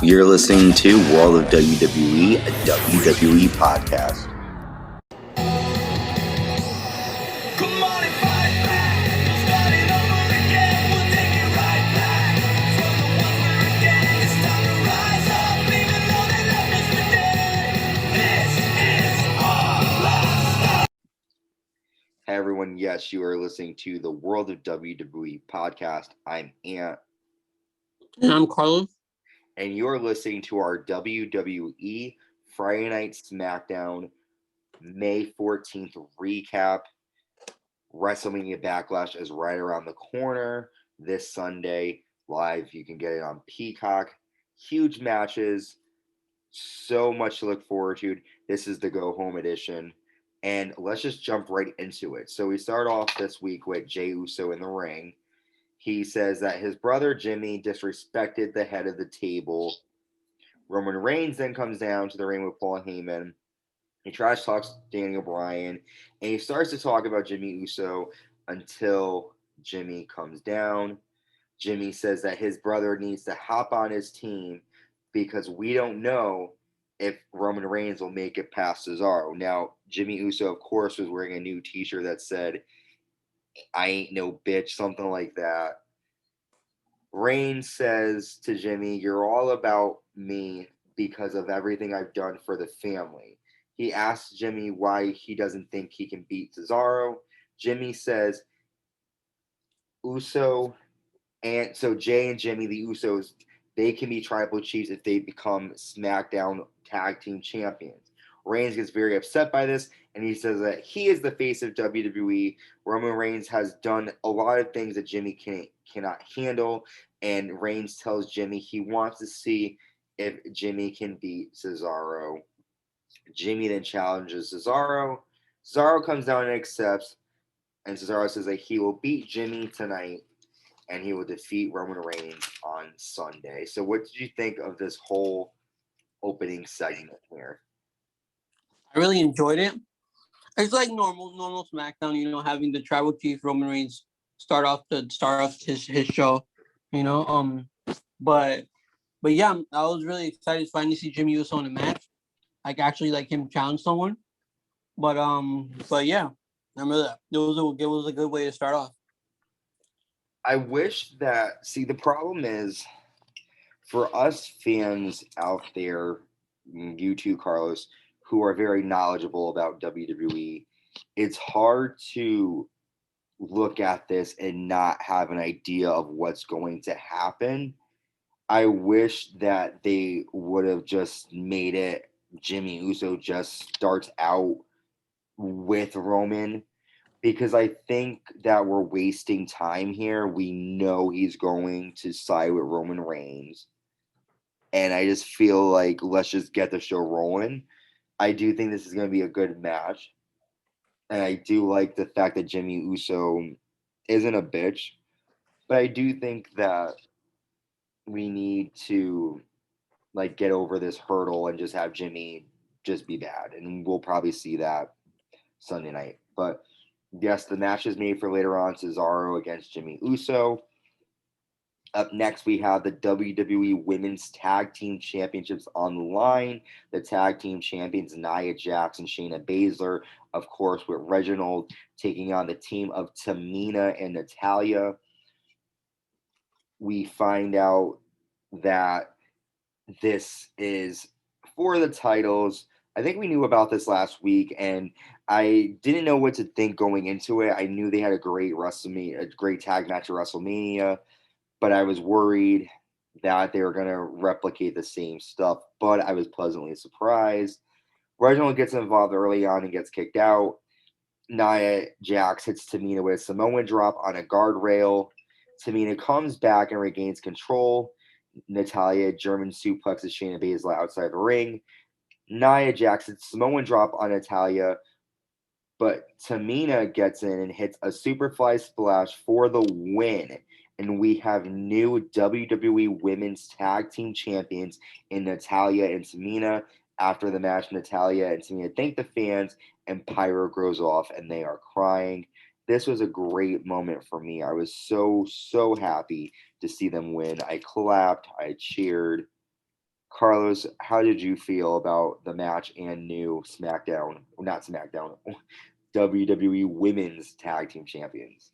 You're listening to World of WWE, a WWE podcast. Come on and fight back. We'll start it over again. We'll take it right back. From the ones we're again. It's time to rise up, even though they left us for dead. This is our last. Hey everyone, yes, you are listening to the World of WWE podcast. I'm Ant. And I'm Carlos. And you're listening to our WWE Friday Night SmackDown May 14th recap. WrestleMania Backlash is right around the corner this Sunday. Live, you can get it on Peacock. Huge matches. So much to look forward to. This is the go-home edition. And let's just jump right into it. So we start off this week with Jey Uso in the ring. He says that his brother Jimmy disrespected the head of the table. Roman Reigns then comes down to the ring with Paul Heyman. He trash talks Daniel Bryan, and he starts to talk about Jimmy Uso until Jimmy comes down. Jimmy says that his brother needs to hop on his team because we don't know if Roman Reigns will make it past Cesaro. Now, Jimmy Uso, of course, was wearing a new t-shirt that said, "I ain't no bitch," something like that. Reigns says to Jimmy, "You're all about me because of everything I've done for the family." He asks Jimmy why he doesn't think he can beat Cesaro. Jimmy says, Uso, and so Jey and Jimmy, the Usos, they can be tribal chiefs if they become SmackDown Tag Team Champions. Reigns gets very upset by this, and he says that he is the face of WWE. Roman Reigns has done a lot of things that Jimmy cannot handle, and Reigns tells Jimmy he wants to see if Jimmy can beat Cesaro. Jimmy then challenges Cesaro. Cesaro comes down and accepts, and Cesaro says that he will beat Jimmy tonight, and he will defeat Roman Reigns on Sunday. So what did you think of this whole opening segment here? I really enjoyed it. It's like normal SmackDown, having the tribal chief Roman Reigns start off his show, But yeah, I was really excited to finally see Jimmy Uso in a match. Actually like him challenge someone. But yeah, I remember that. It was a good way to start off. I wish that, the problem is for us fans out there, you too, Carlos, who are very knowledgeable about WWE, it's hard to look at this and not have an idea of what's going to happen. I wish that they would have just made it Jimmy Uso just starts out with Roman, because I think that we're wasting time here. We know he's going to side with Roman Reigns, and I just feel like let's just get the show rolling. I do think this is going to be a good match, and I do like the fact that Jimmy Uso isn't a bitch, but I do think that we need to get over this hurdle and just have Jimmy just be bad, and we'll probably see that Sunday night. But yes, the match is made for later on, Cesaro against Jimmy Uso. Up next, we have the WWE Women's Tag Team Championships on the line. The Tag Team Champions, Nia Jax and Shayna Baszler, of course, with Reginald taking on the team of Tamina and Natalya. We find out that this is for the titles. I think we knew about this last week, and I didn't know what to think going into it. I knew they had a great tag match at WrestleMania, but I was worried that they were going to replicate the same stuff, but I was pleasantly surprised. Reginald gets involved early on and gets kicked out. Nia Jax hits Tamina with a Samoan drop on a guardrail. Tamina comes back and regains control. Natalya German suplexes Shayna Baszler outside the ring. Nia Jax hits Samoan drop on Natalya, but Tamina gets in and hits a Superfly Splash for the win. And we have new WWE Women's Tag Team Champions in Natalya and Tamina. After the match, Natalya and Tamina thank the fans, and Pyro goes off, and they are crying. This was a great moment for me. I was so happy to see them win. I clapped. I cheered. Carlos, how did you feel about the match and new SmackDown, not SmackDown, WWE Women's Tag Team Champions?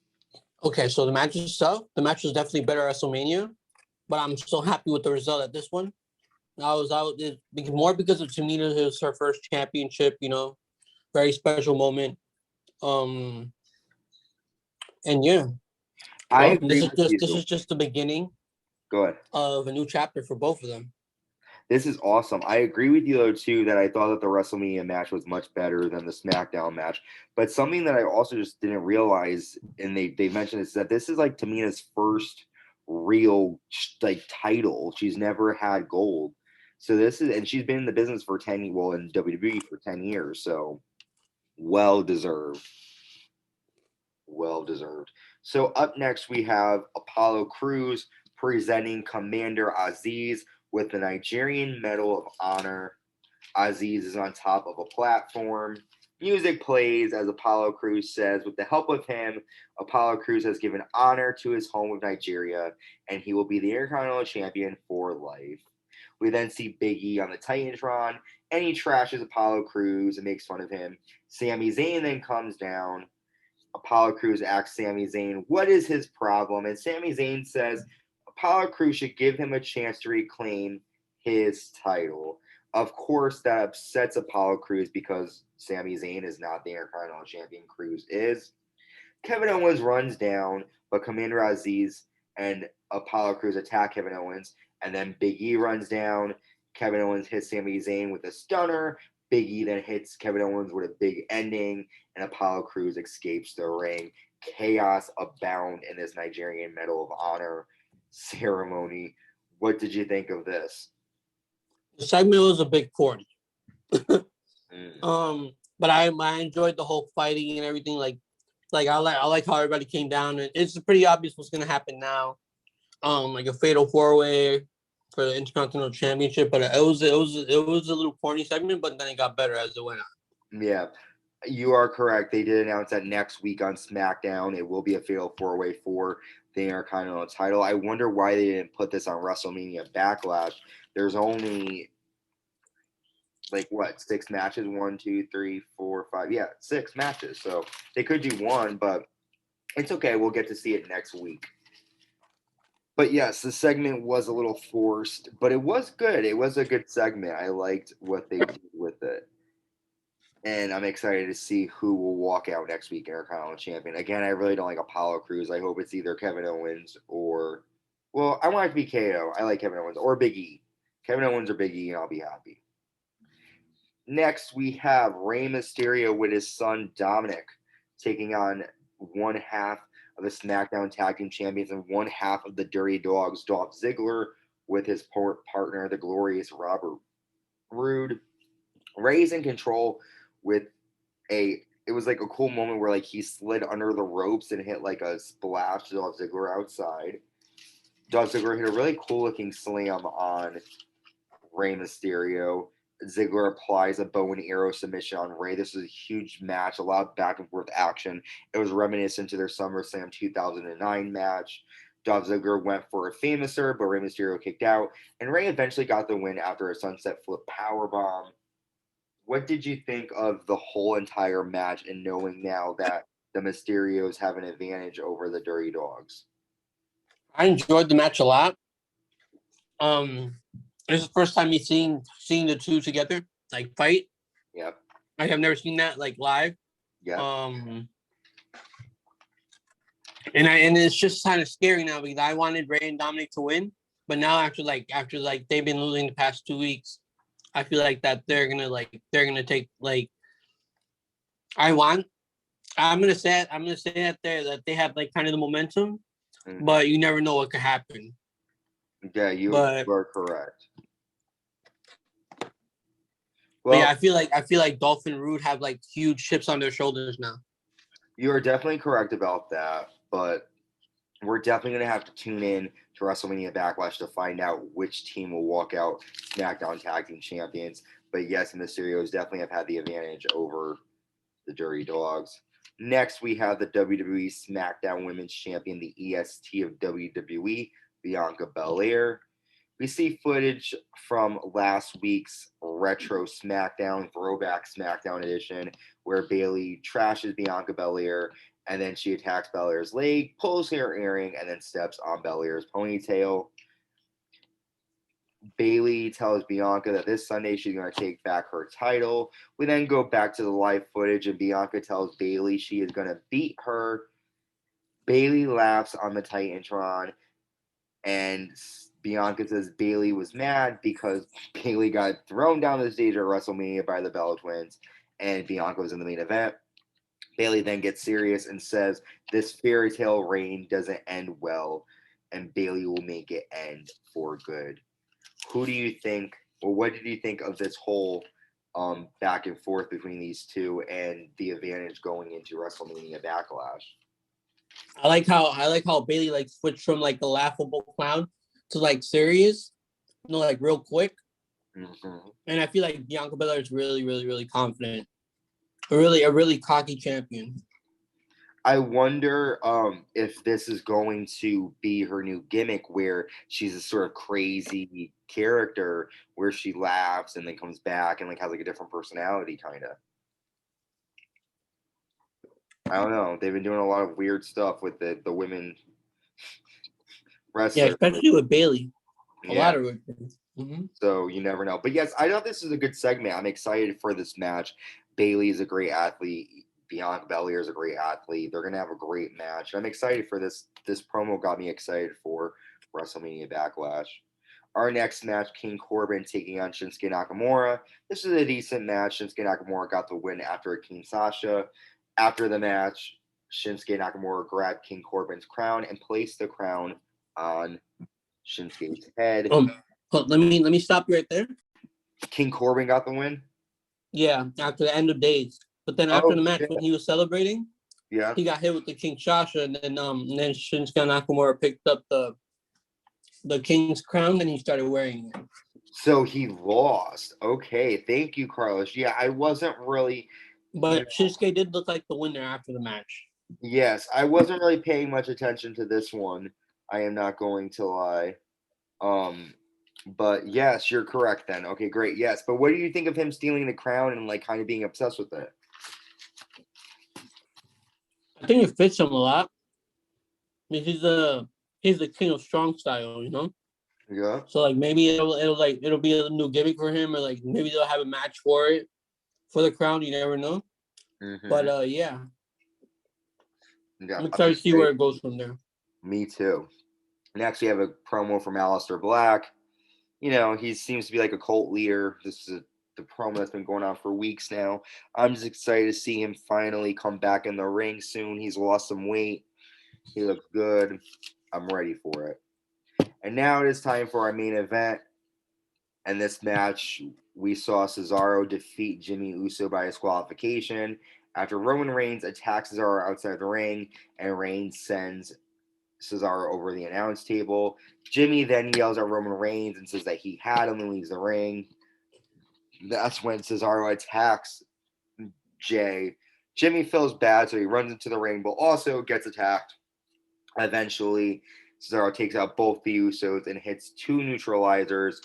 Okay, so the match itself, the match was definitely better at WrestleMania, but I'm so happy with the result at this one. I was out more because of Tamina. It was her first championship, very special moment. Um, and yeah, I well, agree with this you. is just the beginning Go ahead. of a new chapter for both of them. This is awesome. I agree with you though too that I thought that the WrestleMania match was much better than the SmackDown match. But something that I also just didn't realize, and they mentioned is that this is like Tamina's first real like title. She's never had gold. So this is, and she's been in the business for 10, well, in WWE for 10 years. So well deserved. Well deserved. So up next we have Apollo Crews presenting Commander Azeez with the Nigerian Medal of Honor. Azeez is on top of a platform. Music plays as Apollo Crews says, with the help of him, Apollo Crews has given honor to his home of Nigeria, and he will be the Intercontinental Champion for life. We then see Big E on the Titantron, and he trashes Apollo Crews and makes fun of him. Sami Zayn then comes down. Apollo Crews asks Sami Zayn what is his problem, and Sami Zayn says Apollo Crews should give him a chance to reclaim his title. Of course, that upsets Apollo Crews because Sami Zayn is not the Intercontinental Champion. Crews is. Kevin Owens runs down, but Commander Azeez and Apollo Crews attack Kevin Owens, and then Big E runs down. Kevin Owens hits Sami Zayn with a stunner. Big E then hits Kevin Owens with a big ending, and Apollo Crews escapes the ring. Chaos abound in this Nigerian Medal of Honor ceremony. What did you think of this? The segment was a bit corny. Mm. But I enjoyed the whole fighting and everything. I like how everybody came down, and it's pretty obvious what's gonna happen now. Like a fatal 4-way for the Intercontinental Championship, but it was a little corny segment, but then it got better as it went on. Yeah, you are correct. They did announce that next week on SmackDown it will be a fatal 4-way for the Intercontinental title. I wonder why they didn't put this on WrestleMania Backlash. There's only like what, 6 matches? 1, 2, 3, 4, 5. Yeah, 6 matches. So they could do one, but it's okay. We'll get to see it next week. But yes, the segment was a little forced, but it was good. It was a good segment. I liked what they did with it. And I'm excited to see who will walk out next week Intercontinental Champion. Again, I really don't like Apollo Crews. I hope it's either Kevin Owens or, well, I want it to be KO. I like Kevin Owens or Big E. Kevin Owens or Big E, and I'll be happy. Next, we have Rey Mysterio with his son Dominic taking on one half of the SmackDown Tag Team Champions and one half of the Dirty Dogs, Dolph Ziggler, with his partner, the glorious Robert Roode. Rey's in control with it was like a cool moment where like he slid under the ropes and hit like a splash to Dolph Ziggler outside. Dolph Ziggler hit a really cool looking slam on Rey Mysterio. Ziggler applies a bow and arrow submission on Rey. This was a huge match, a lot of back and forth action. It was reminiscent to their SummerSlam 2009 match. Dolph Ziggler went for a famouser, but Rey Mysterio kicked out, and Rey eventually got the win after a sunset flip powerbomb. What did you think of the whole entire match and knowing now that the Mysterios have an advantage over the Dirty Dogs? I enjoyed the match a lot. This is the first time me seeing the two together, like fight. Yep. I have never seen that like live. Yep. And it's just kind of scary now because I wanted Rey and Dominic to win, but now after they've been losing the past 2 weeks, I feel like that they're gonna take like I'm gonna say that they have like kind of the momentum, but you never know what could happen. Yeah, you are correct. Well, yeah, I feel like Dolph and Roode have like huge chips on their shoulders now. You are definitely correct about that, but we're definitely going to have to tune in to WrestleMania Backlash to find out which team will walk out SmackDown Tag Team Champions. But yes, the Mysterios definitely have had the advantage over the Dirty Dogs. Next, we have the WWE SmackDown Women's Champion, the EST of WWE, Bianca Belair. We see footage from last week's retro SmackDown, throwback SmackDown edition, where Bayley trashes Bianca Belair, and then she attacks Belair's leg, pulls her earring, and then steps on Belair's ponytail. Bayley tells Bianca that this Sunday she's going to take back her title. We then go back to the live footage, and Bianca tells Bayley she is going to beat her. Bayley laughs on the Titantron, and Bianca says Bayley was mad because Bayley got thrown down the stage at WrestleMania by the Bella Twins, and Bianca was in the main event. Bayley then gets serious and says this fairy tale reign doesn't end well, and Bayley will make it end for good. Who do you think, or what did you think of this whole back and forth between these two and the advantage going into WrestleMania Backlash? I like how Bayley like switched from like the laughable clown to like serious, like real quick. Mm-hmm. And I feel like Bianca Belair is really, really, really confident. A really cocky champion. I wonder if this is going to be her new gimmick, where she's a sort of crazy character where she laughs and then comes back and like has like a different personality, kind of. I don't know. They've been doing a lot of weird stuff with the women Yeah, wrestlers. especially with Bayley. A Yeah. lot of weird things. So you never know. But yes, I thought this is a good segment. I'm excited for this match. Bayley is a great athlete. Bianca Belair is a great athlete. They're gonna have a great match. I'm excited for this. This promo got me excited for WrestleMania Backlash. Our next match, King Corbin taking on Shinsuke Nakamura. This is a decent match. Shinsuke Nakamura got the win after a King Sasha. After the match, Shinsuke Nakamura grabbed King Corbin's crown and placed the crown on Shinsuke's head. Let me stop you right there. King Corbin got the win? Yeah, after the end of days. But then after the match, when he was celebrating, yeah, he got hit with the King Shasha, and then Shinsuke Nakamura picked up the King's crown and he started wearing it. So he lost. Okay, thank you, Carlos. Yeah, I wasn't really. But Shinsuke did look like the winner after the match. Yes, I wasn't really paying much attention to this one. I am not going to lie. But yes, you're correct then. Okay, great. Yes, but what do you think of him stealing the crown and like kind of being obsessed with it? I think it fits him a lot. I mean, he's the king of strong style, you know. Yeah. So like maybe it'll be a new gimmick for him, or like maybe they'll have a match for it for the crown. You never know. Mm-hmm. But yeah, I'm excited to see where it goes from there. Me too. Next, we have a promo from Aleister Black. You know, he seems to be like a cult leader. This is the promo that's been going on for weeks now. I'm just excited to see him finally come back in the ring soon. He's lost some weight. He looks good. I'm ready for it. And now it is time for our main event. And this match, we saw Cesaro defeat Jimmy Uso by disqualification after Roman Reigns attacks Cesaro outside the ring, and Reigns sends Cesaro over the announce table. Jimmy then yells at Roman Reigns and says that he had him and leaves the ring. That's when Cesaro attacks Jay. Jimmy feels bad, so he runs into the ring, but also gets attacked. Eventually, Cesaro takes out both the Usos and hits two neutralizers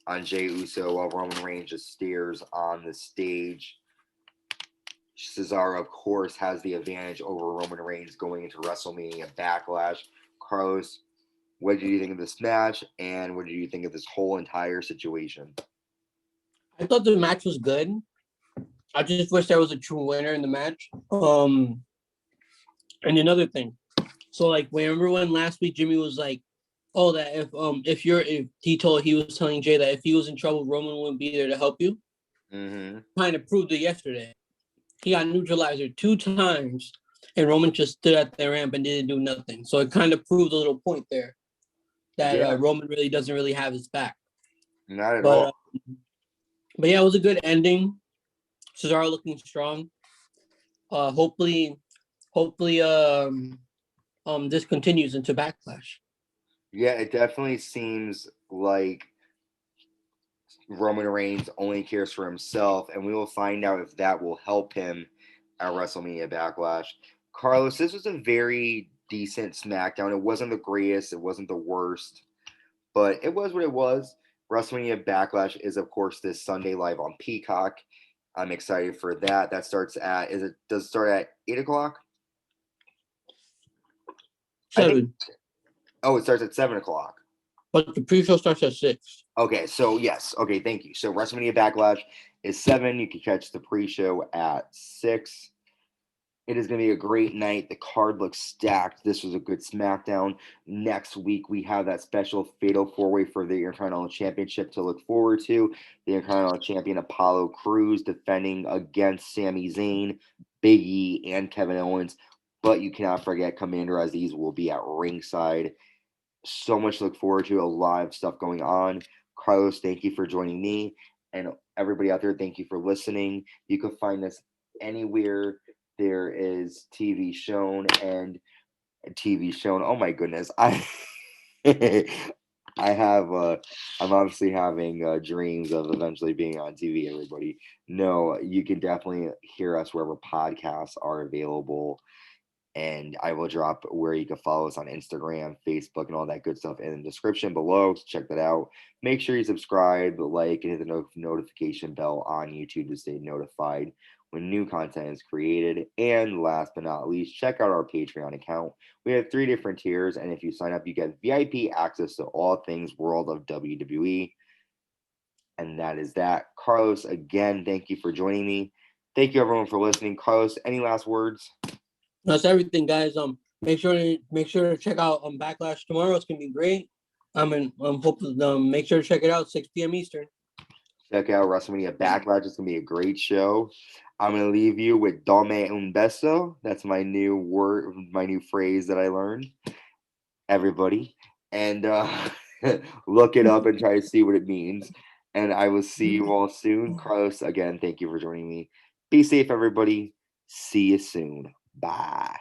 on Jey Uso while Roman Reigns just stares on the stage. Cesaro, of course, has the advantage over Roman Reigns going into WrestleMania Backlash. Carlos, what did you think of this match, and what did you think of this whole entire situation? I thought the match was good. I just wish there was a true winner in the match. And another thing, so like remember when last week Jimmy was like, "Oh, that if he was telling Jay that if he was in trouble, Roman wouldn't be there to help you." Mm-hmm. Kind of proved it yesterday. He got neutralizer 2 times, and Roman just stood at the ramp and didn't do nothing. So it kind of proved a little point there that Roman really doesn't really have his back. Not at all. But yeah, it was a good ending. Cesaro looking strong. Hopefully, this continues into Backlash. Yeah, it definitely seems like Roman Reigns only cares for himself, and we will find out if that will help him at WrestleMania Backlash. Carlos, this was a very decent SmackDown. It wasn't the greatest, it wasn't the worst, But it was what it was. WrestleMania Backlash is, of course, this Sunday live on Peacock. I'm excited for that. That starts at does it start at 8 o'clock? I think 7. it starts at 7 o'clock. But the pre-show starts at 6. Okay, so yes. Okay, thank you. So WrestleMania Backlash is 7. You can catch the pre-show at 6. It is going to be a great night. The card looks stacked. This was a good SmackDown. Next week, we have that special Fatal 4-Way for the Intercontinental Championship to look forward to. The Intercontinental Champion Apollo Crews defending against Sami Zayn, Big E, and Kevin Owens. But you cannot forget Commander Azeez will be at ringside. So much to look forward to. A lot of stuff going on. Carlos, thank you for joining me. And everybody out there, thank you for listening. You can find us anywhere there is TV shown and TV shown. Oh my goodness. I'm obviously having dreams of eventually being on TV, everybody. No, you can definitely hear us wherever podcasts are available. And I will drop where you can follow us on Instagram, Facebook, and all that good stuff in the description below. So check that out. Make sure you subscribe, like, and hit the notification bell on YouTube to stay notified when new content is created. And last but not least, check out our Patreon account. We have 3 different tiers, and if you sign up, you get VIP access to all things World of WWE. And that is that. Carlos, again, thank you for joining me. Thank you, everyone, for listening. Carlos, any last words? That's everything, guys. Make sure to check out Backlash tomorrow. It's gonna be great. And hope make sure to check it out 6 p.m. Eastern. Check out WrestleMania Backlash. It's gonna be a great show. I'm gonna leave you with Dome un beso. That's my new word, my new phrase that I learned. Everybody, and look it up and try to see what it means. And I will see you all soon. Carlos, again, thank you for joining me. Be safe, everybody. See you soon. Bye.